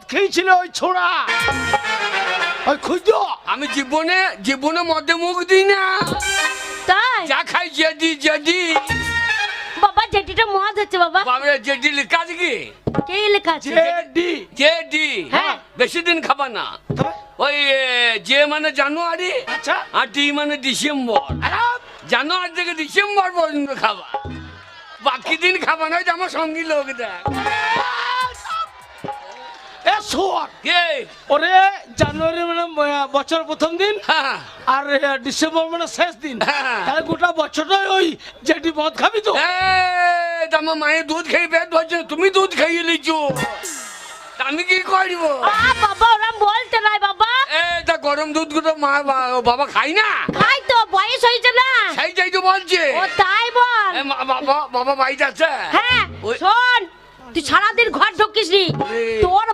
মদ খেয়েছিল ওই ছোড়া, ওই খুঁজো। আমি জীবনে মদে মুখ দিই না, তাই যা খাই জেডি। বাবা জেডিটা মদ হচ্ছে বাবা। বাবা জেডি লেখা আছে কি? কে লেখা আছে? জেডি। হ্যাঁ। বেশি দিন খাবা না। ওই যে মানে জানুয়ারি, আচ্ছা, আর ডি মানে ডিসেম্বর। জানুয়ারি থেকে ডিসেম্বর পর্যন্ত খাবা, বাকি দিন খাবা না। আমার সঙ্গী লোক দেখ এ শোন, কে ওরে জানুয়ারি মানে বছর প্রথম দিন, হ্যাঁ আর ডিসেম্বর মানে শেষ দিন। হ্যাঁ। তাহলে গোটা বছরটাই ওই জেডি মদ খাবি তো? আমার মায়ের দুধ খেয়ে পেট ধরছে, তুমি দুধ খাইয়ে লিচু, আমি কি করব? বাবা ওরা বলতে নাই বাবা। তা গরম দুধ গুলো মা বাবা খাই না? খাই তো, বয়স হয়েছে না। সেইটাই তো বলছে। ও তাই বল। বাবা বাড়িতে আছে? হ্যাঁ ওই- শোন, তুই সারাদিন ঘর ঢুকিস নি, ওরে। তোর